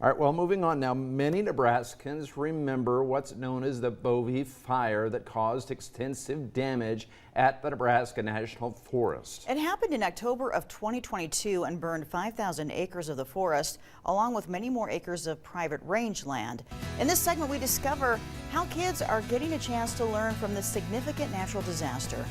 All right, well, moving on now. Many Nebraskans remember what's known as the Bovie fire that caused extensive damage at the Nebraska National Forest. It happened in October of 2022 and burned 5,000 acres of the forest, along with many more acres of private rangeland. In this segment, we discover how kids are getting a chance to learn from this significant natural disaster.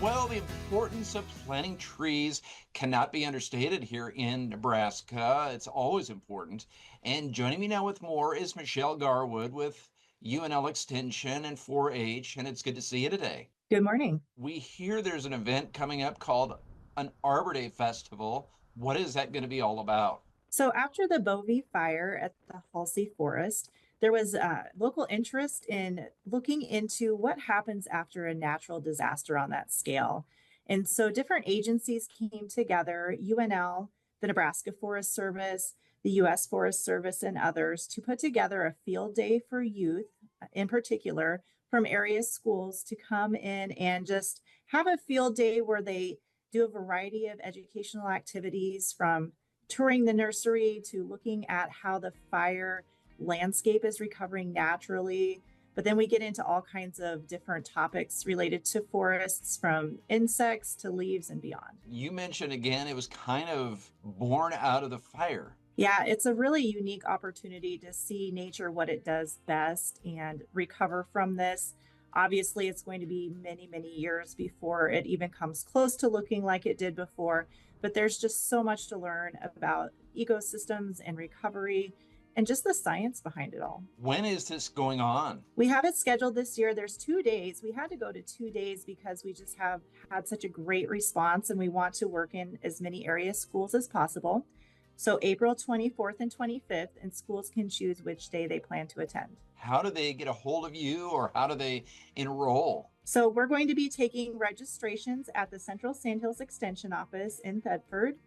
Well, the importance of planting trees cannot be understated here in Nebraska. It's always important. And joining me now with more is Michelle Garwood with UNL Extension and 4-H, and it's good to see you today. Good morning. We hear there's an event coming up called an Arbor Day Festival. What is that going to be all about? So, after the Bovie fire at the Halsey Forest, there was local interest in looking into what happens after a natural disaster on that scale. And so, different agencies came together, UNL, the Nebraska Forest Service, the U.S. Forest Service, and others, to put together a field day for youth, in particular, from area schools to come in and just have a field day where they do a variety of educational activities from touring the nursery to looking at how the fire landscape is recovering naturally. But then we get into all kinds of different topics related to forests, from insects to leaves and beyond. You mentioned again, it was kind of born out of the fire. Yeah, it's a really unique opportunity to see nature what it does best and recover from this. Obviously, it's going to be many, many years before it even comes close to looking like it did before, but there's just so much to learn about ecosystems and recovery and just the science behind it all. When is this going on? We have it scheduled this year. There's 2 days. We had to go to 2 days because we just have had such a great response and we want to work in as many area schools as possible. So April 24th and 25th, and schools can choose which day they plan to attend. How do they get a hold of you, or how do they enroll? So we're going to be taking registrations at the Central Sandhills Extension Office in Thedford.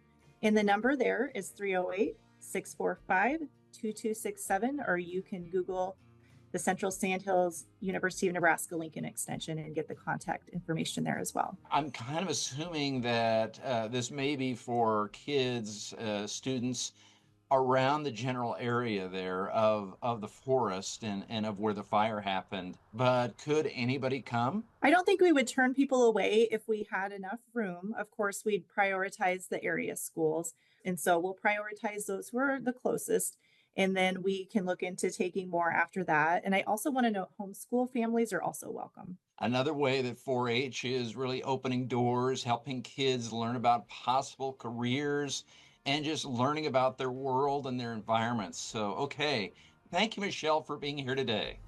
And the number there is 308-645-2267, or you can Google the Central Sandhills University of Nebraska Lincoln Extension and get the contact information there as well. I'm kind of assuming that this may be for kids, students around the general area there of the forest and of where the fire happened. But could anybody come? I don't think we would turn people away if we had enough room. Of course, we'd prioritize the area schools. And so we'll prioritize those who are the closest. And then we can look into taking more after that. And I also want to note homeschool families are also welcome. Another way that 4-H is really opening doors, helping kids learn about possible careers and just learning about their world and their environments. So, okay. Thank you, Michelle, for being here today.